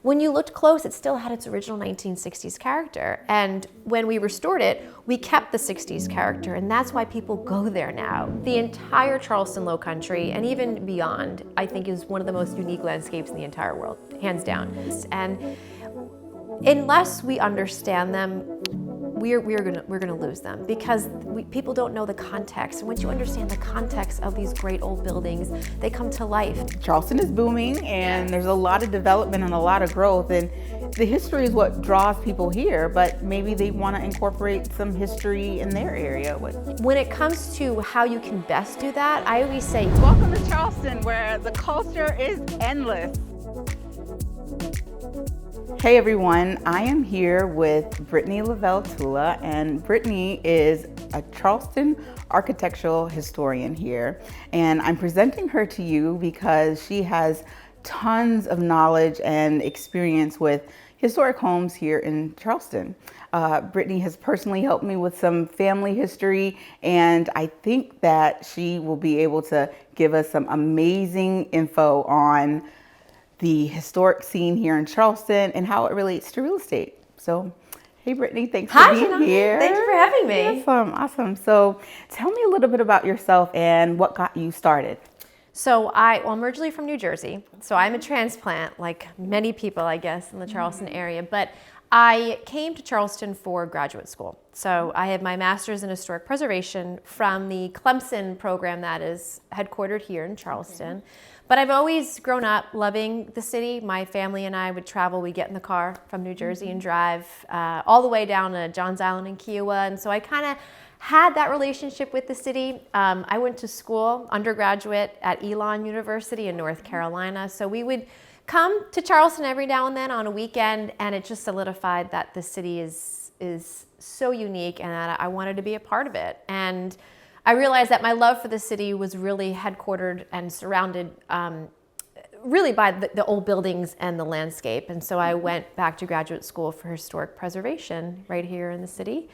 when you looked close, it still had its original 1960s character. And when we restored it, we kept the 60s character, and that's why people go there now. The entire Charleston Low Country, and even beyond, I think is one of the most unique landscapes in the entire world, hands down. And unless we understand them, we're gonna lose them, because people don't know the context. And once you understand the context of these great old buildings, they come to life. Charleston is booming, and there's a lot of development and a lot of growth, and the history is what draws people here, but maybe they want to incorporate some history in their area. When it comes to how you can best do that, I always say, welcome to Charleston, where the culture is endless. Hey everyone, I am here with Brittany Lavelle Tulla, and Brittany is a Charleston architectural historian here. And I'm presenting her to you because she has tons of knowledge and experience with historic homes here in Charleston. Brittany has personally helped me with some family history, and I think that she will be able to give us some amazing info on the historic scene here in Charleston and how it relates to real estate. So, hey Brittany, thanks for being Janon. here. Thank you for having me. Awesome. So tell me a little bit about yourself and what got you started. So I'm originally from New Jersey, so I'm a transplant, like many people, I guess, in the Charleston area, but I came to Charleston for graduate school. So I have my master's in historic preservation from the Clemson program that is headquartered here in Charleston. But I've always grown up loving the city. My family and I would travel. We'd get in the car from New Jersey and drive all the way down to Johns Island and Kiowa. And so I kind of had that relationship with the city. I went to school, undergraduate at Elon University in North Carolina. So we would come to Charleston every now and then on a weekend, and it just solidified that the city is so unique and that I wanted to be a part of it. And I realized that my love for the city was really headquartered and surrounded really by the old buildings and the landscape. And so I went back to graduate school for historic preservation right here in the city.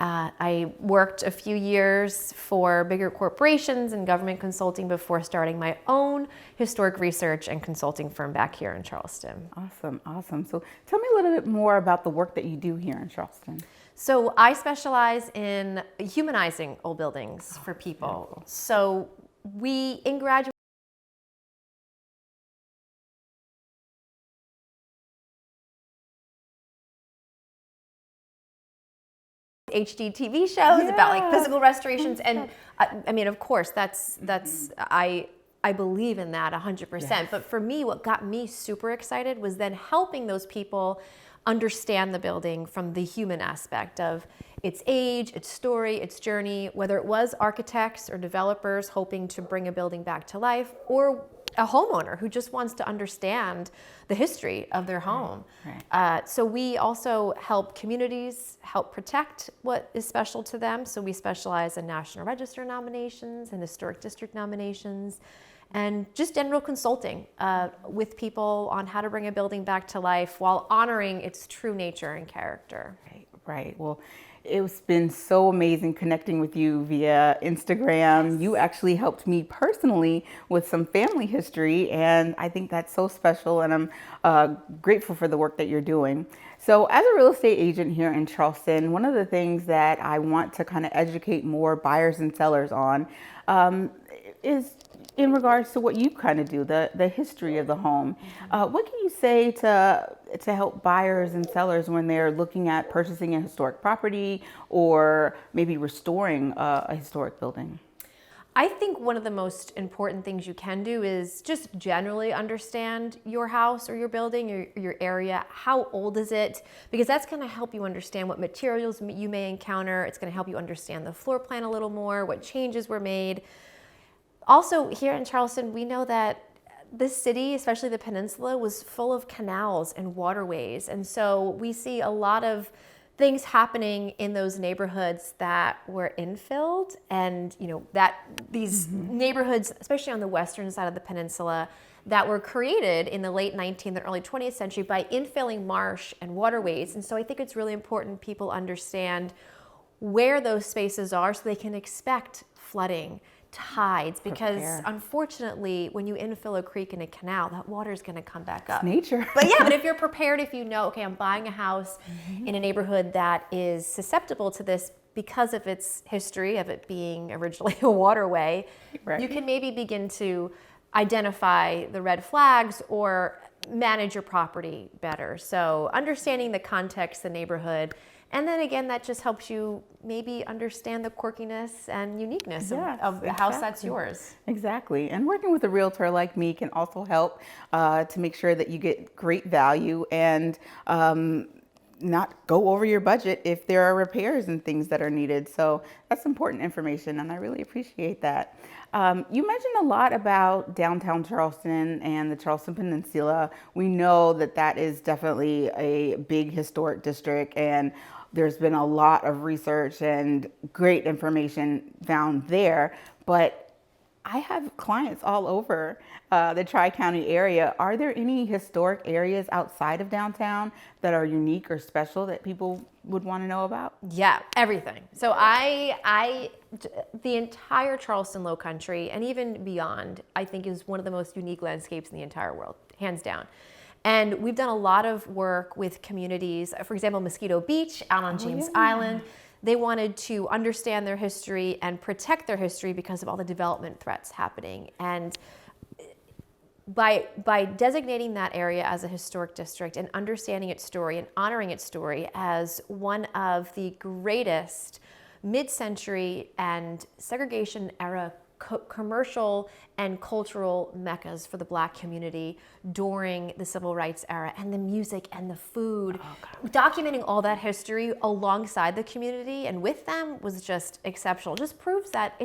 I worked a few years for bigger corporations and government consulting before starting my own historic research and consulting firm back here in Charleston. Awesome. So tell me a little bit more about the work that you do here in Charleston. So I specialize in humanizing old buildings for people. Beautiful. So in graduate HGTV shows about like physical restorations, and I mean, of course, that's I believe in that 100%. Yes. But for me, what got me super excited was then helping those people understand the building from the human aspect of its age, its story, its journey, whether it was architects or developers hoping to bring a building back to life, or a homeowner who just wants to understand the history of their home. Right. So we also help communities help protect what is special to them. So we specialize in National Register nominations and historic district nominations, and just general consulting with people on how to bring a building back to life while honoring its true nature and character. Right. Well, it's been so amazing connecting with you via Instagram. Yes. You actually helped me personally with some family history, and I think that's so special, and I'm grateful for the work that you're doing. So as a real estate agent here in Charleston, one of the things that I want to kind of educate more buyers and sellers on is in regards to what you kind of do, the history of the home. What can you say to help buyers and sellers when they're looking at purchasing a historic property or maybe restoring a historic building? I think one of the most important things you can do is just generally understand your house or your building or your area. How old is it? Because that's going to help you understand what materials you may encounter. It's going to help you understand the floor plan a little more, what changes were made. Also, here in Charleston, we know that this city, especially the peninsula, was full of canals and waterways. And so we see a lot of things happening in those neighborhoods that were infilled, and that these neighborhoods, especially on the western side of the peninsula, that were created in the late 19th and early 20th century by infilling marsh and waterways. And so I think it's really important people understand where those spaces are so they can expect flooding, tides, because Prepare. unfortunately, when you infill a creek and a canal, that water is going to come back up. Nature. But yeah, but if you're prepared, if you know, okay, I'm buying a house in a neighborhood that is susceptible to this because of its history of it being originally a waterway, Right. you can maybe begin to identify the red flags or manage your property better. So understanding the context, the neighborhood, and then again, that just helps you maybe understand the quirkiness and uniqueness Yes, of the house that's exactly. yours. Exactly. And working with a realtor like me can also help to make sure that you get great value and not go over your budget if there are repairs and things that are needed. So that's important information, and I really appreciate that. You mentioned a lot about downtown Charleston and the Charleston Peninsula. We know that that is definitely a big historic district, and there's been a lot of research and great information found there. But I have clients all over the Tri-County area. Are there any historic areas outside of downtown that are unique or special that people would want to know about? Yeah, everything. So the entire Charleston Low Country and even beyond, I think is one of the most unique landscapes in the entire world, hands down. And we've done a lot of work with communities, for example, Mosquito Beach out on James Island. They wanted to understand their history and protect their history because of all the development threats happening. And by designating that area as a historic district and understanding its story and honoring its story as one of the greatest mid-century and segregation era commercial and cultural meccas for the Black community during the civil rights era, and the music and the food, documenting all that history alongside the community and with them was just exceptional. Just proves that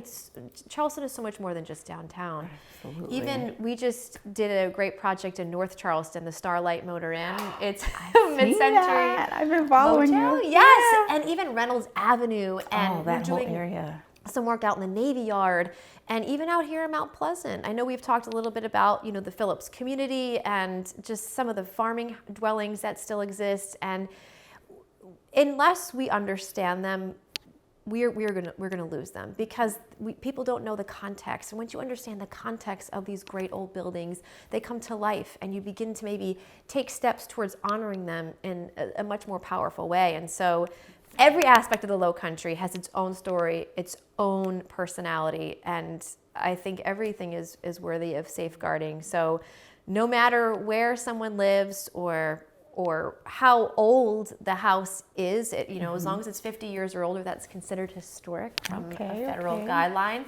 Charleston is so much more than just downtown. Absolutely. Even we just did a great project in North Charleston, the Starlight Motor Inn. It's mid-century. I've been following motel. you. Yes, and even Reynolds Avenue, and that we're whole doing area. some work out in the Navy Yard, and even out here in Mount Pleasant. I know we've talked a little bit about, the Phillips community and just some of the farming dwellings that still exist. And unless we understand them, we're gonna lose them, because people don't know the context. And once you understand the context of these great old buildings, they come to life, and you begin to maybe take steps towards honoring them in a much more powerful way. And so every aspect of the Low Country has its own story, its own personality, and I think everything is worthy of safeguarding. So no matter where someone lives or how old the house is, as long as it's 50 years or older, that's considered historic from a federal guideline.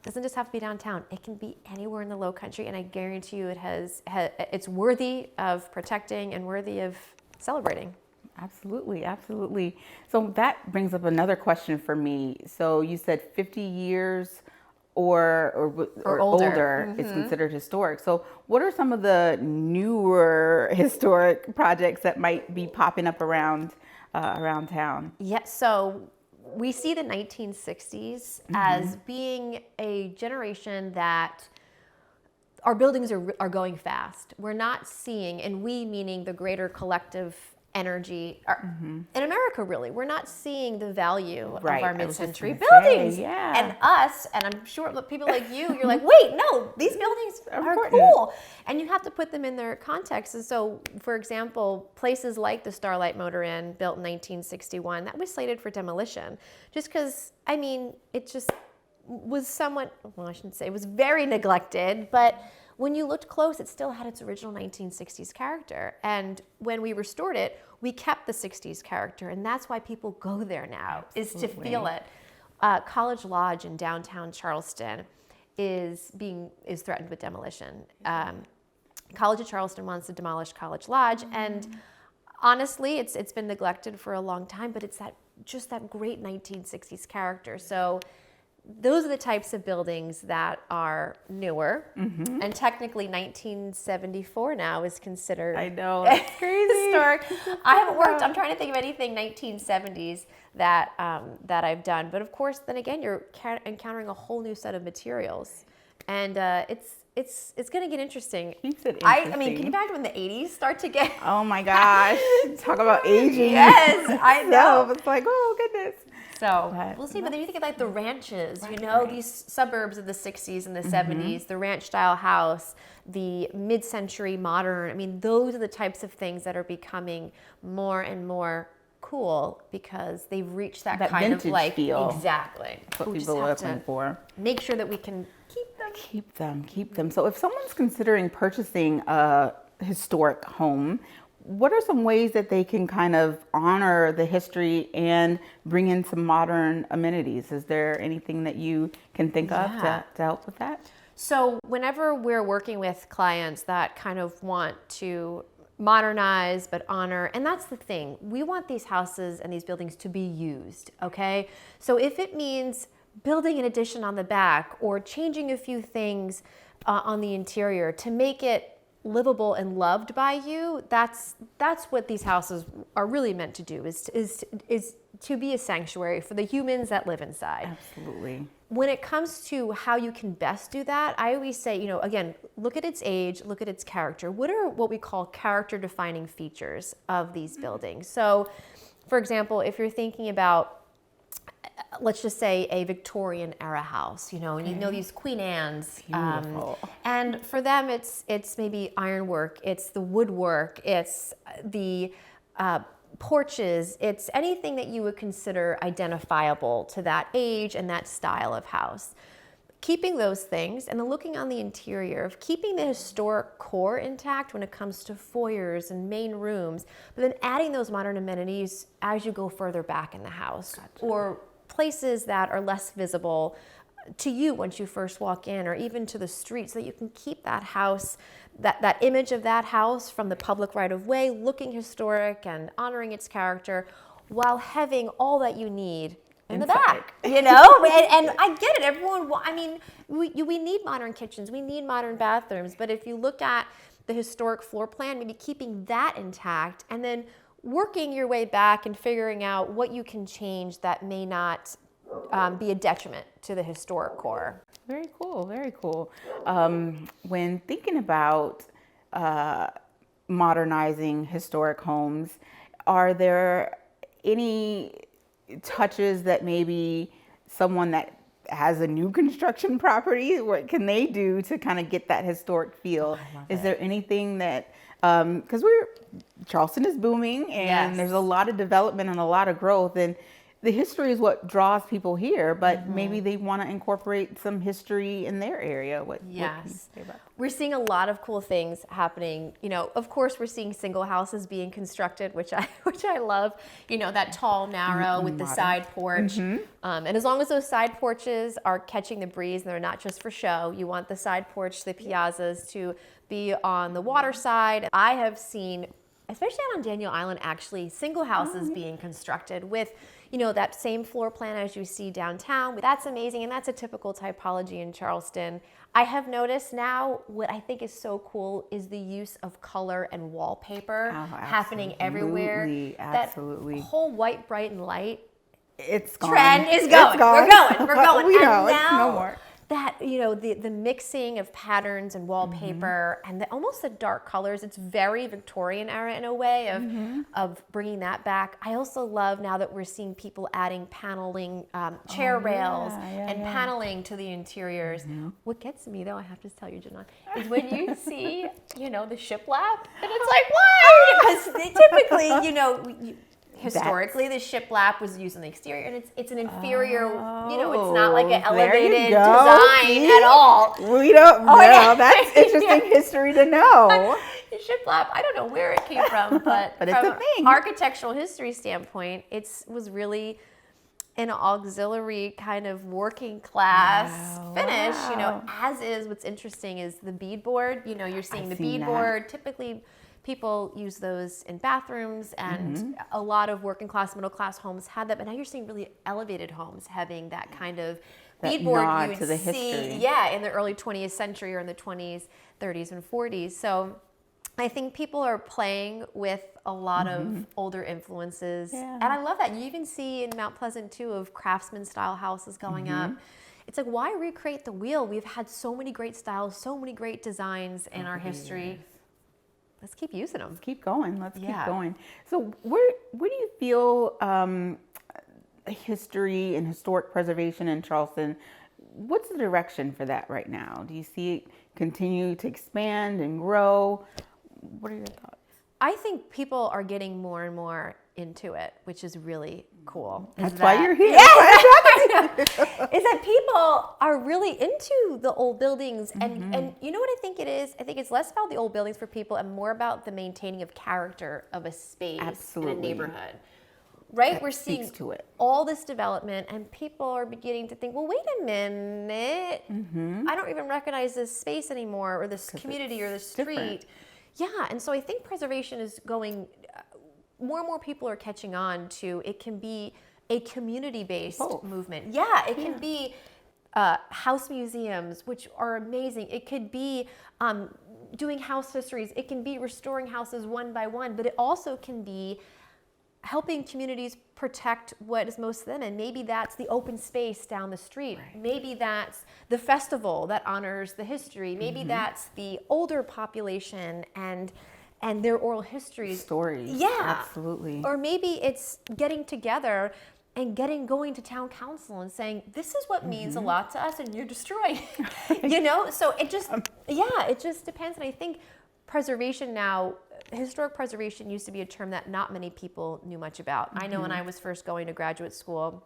Doesn't just have to be downtown. It can be anywhere in the Low Country, and I guarantee you it's worthy of protecting and worthy of celebrating. Absolutely, absolutely. So that brings up another question for me. So you said 50 years or older is considered historic. So what are some of the newer historic projects that might be popping up around town? Yeah, so we see the 1960s as being a generation that our buildings are going fast. We're not seeing, and we meaning the greater collective energy in America, really, we're not seeing the value of our mid-century buildings. And us, and I'm sure people like you're like, wait, no, these buildings are cool. And you have to put them in their context. And so, for example, places like the Starlight Motor Inn, built in 1961, that was slated for demolition. Just because, it just was somewhat, I shouldn't say, it was very neglected, but when you looked close, it still had its original 1960s character. And when we restored it, we kept the 60s character. And that's why people go there now, is to feel it. College Lodge in downtown Charleston is threatened with demolition. College of Charleston wants to demolish College Lodge. And honestly, it's been neglected for a long time, but it's that great 1960s character. So those are the types of buildings that are newer, and technically 1974 now is considered. I know, that's crazy. Historic. I haven't worked. I'm trying to think of anything 1970s that I've done, but of course, then again, you're encountering a whole new set of materials, and it's going to get interesting. Keeps it interesting. Can you imagine when the 80s start to get? Oh my gosh! Talk about aging. Yes, I know. It's like, oh goodness. So we'll see. But then you think of like the ranches, these suburbs of the 60s and the 70s, the ranch style house, the mid-century modern. I mean, those are the types of things that are becoming more and more cool because they've reached that kind of like feel. Exactly. That's what people are looking for. Make sure that we can keep them. So if someone's considering purchasing a historic home, what are some ways that they can kind of honor the history and bring in some modern amenities? Is there anything that you can think of to help with that? So whenever we're working with clients that kind of want to modernize but honor, and that's the thing, we want these houses and these buildings to be used, okay? So if it means building an addition on the back or changing a few things on the interior to make it livable and loved by you, that's what these houses are really meant to do, is to be a sanctuary for the humans that live inside. Absolutely. When it comes to how you can best do that, I always say, again, look at its age, look at its character. What are what we call character defining features of these buildings? So, for example, if you're thinking about, let's just say a Victorian era house, and these Queen Anne's, and for them it's maybe ironwork, it's the woodwork, it's the porches, it's anything that you would consider identifiable to that age and that style of house. Keeping those things and then looking on the interior of keeping the historic core intact when it comes to foyers and main rooms, but then adding those modern amenities as you go further back in the house. Gotcha. Or places that are less visible to you once you first walk in, or even to the street, so that you can keep that house, that image of that house from the public right of way, looking historic and honoring its character, while having all that you need in the back, and I get it. Everyone, we need modern kitchens, we need modern bathrooms, but if you look at the historic floor plan, maybe keeping that intact, and then working your way back and figuring out what you can change that may not be a detriment to the historic core. Very cool, very cool. When thinking about modernizing historic homes, are there any touches that maybe someone that has a new construction property, what can they do to kind of get that historic feel? Is there anything that, because Charleston is booming and there's a lot of development and a lot of growth, and the history is what draws people here, but maybe they want to incorporate some history in their area. What can you say about that? We're seeing a lot of cool things happening. Of course, we're seeing single houses being constructed, which I love. That tall, narrow with the side porch. And as long as those side porches are catching the breeze and they're not just for show, you want the side porch, the piazzas to be on the water side. I have seen, especially out on Daniel Island, actually, single houses being constructed with that same floor plan as you see downtown. That's amazing, and that's a typical typology in Charleston. I have noticed now what I think is so cool is the use of color and wallpaper happening everywhere. Absolutely. That whole white, bright, and light trend is going. We're going. We know, and now, it's no more. That the mixing of patterns and wallpaper and almost the dark colors, it's very Victorian era in a way of bringing that back. I also love now that we're seeing people adding paneling, chair rails and paneling to the interiors. What gets me though, I have to tell you, Janon, is when you see the shiplap, and it's like, why? Because typically, historically, the shiplap was used on the exterior, and it's an inferior, it's not like an elevated design at all. We don't know. That's interesting history to know. The shiplap, I don't know where it came from, but it's from a thing. Architectural history standpoint, it was really an auxiliary kind of working class finish, as is. What's interesting is the beadboard. You're seeing the beadboard. Typically, people use those in bathrooms, and a lot of working class, middle class homes had that. But now you're seeing really elevated homes having that kind of beadboard you would to the see, history. in the early 20th century or in the 20s, 30s, and 40s. So I think people are playing with a lot of older influences, and I love that. You even see in Mount Pleasant too of craftsman style houses going up. It's like, why recreate the wheel? We've had so many great styles, so many great designs in our history. Let's keep using them. Let's keep going. Let's keep going. So where do you feel history and historic preservation in Charleston. What's the direction for that right now? Do you see it continue to expand and grow? What are your thoughts? I think people are getting more and more into it, which is really cool. That's why you're here. Is that people are really into the old buildings. And you know what I think it is? I think it's less about the old buildings for people and more about the maintaining of character of a space in a neighborhood. Right? That We're seeing to it. all this development and people are beginning to think, well, wait a minute. I don't even recognize this space anymore or this community or this street. Different. Yeah, and so I think preservation is going, more and more people are catching on to it can be a community-based movement. Yeah, it can be house museums, which are amazing. It could be doing house histories. It can be restoring houses one by one, but it also can be helping communities protect what is most to them. And maybe that's the open space down the street. Right. Maybe that's the festival that honors the history. Maybe that's the older population and their oral histories. Stories. Yeah. Absolutely. Or maybe it's getting together and going to town council and saying, this is what means a lot to us and you're destroying it. You know? So it just, it just depends. And I think preservation now, historic preservation used to be a term that not many people knew much about. I know when I was first going to graduate school,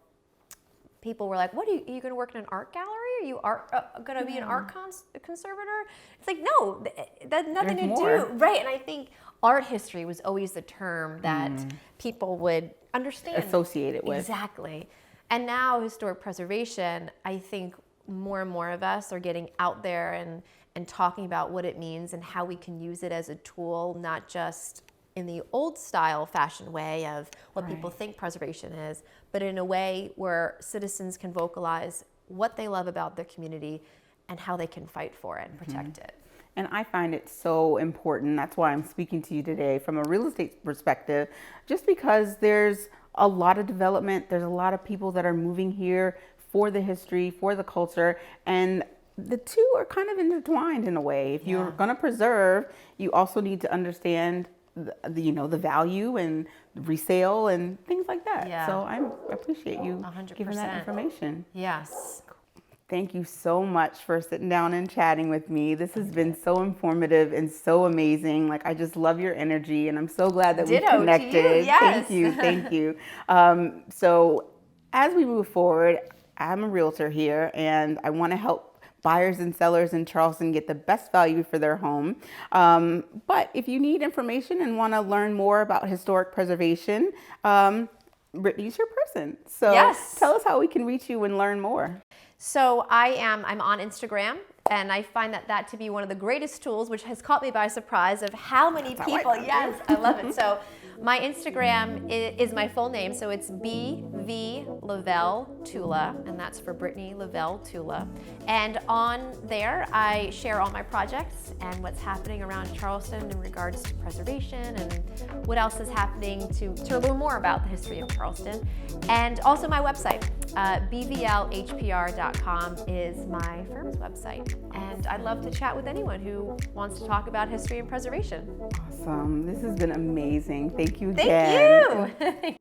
people were like, what are you going to work in an art gallery? Are you going to be an art conservator? It's like, no, that's nothing to do. Right. And I think art history was always the term that people would understand. Associate it with. Exactly. And now historic preservation, I think more and more of us are getting out there and talking about what it means and how we can use it as a tool, not just in the old style fashioned way of what people think preservation is, but in a way where citizens can vocalize what they love about their community and how they can fight for it and protect it. And I find it so important. That's why I'm speaking to you today from a real estate perspective, just because there's a lot of development. There's a lot of people that are moving here for the history, for the culture, and the two are kind of intertwined in a way. If you're going to preserve, you also need to understand the value and resale and things like that. Yeah. So I appreciate you 100%. Giving that information. Yes. Thank you so much for sitting down and chatting with me. This has been so informative and so amazing. Like, I just love your energy, and I'm so glad that we connected. To you. Yes. Thank you. So as we move forward, I'm a realtor here, and I want to help buyers and sellers in Charleston get the best value for their home. But if you need information and want to learn more about historic preservation, Brittany's your person. So tell us how we can reach you and learn more. So I'm on Instagram, and I find that to be one of the greatest tools, which has caught me by surprise of how many people, I love it. So my Instagram is my full name, so it's BV Lavelle Tulla, and that's for Brittany Lavelle Tulla. And on there, I share all my projects and what's happening around Charleston in regards to preservation and what else is happening to learn more about the history of Charleston. And also my website, bvlhpr.com is my firm's website. And I'd love to chat with anyone who wants to talk about history and preservation. Awesome. This has been amazing. Thank you again. Thank you.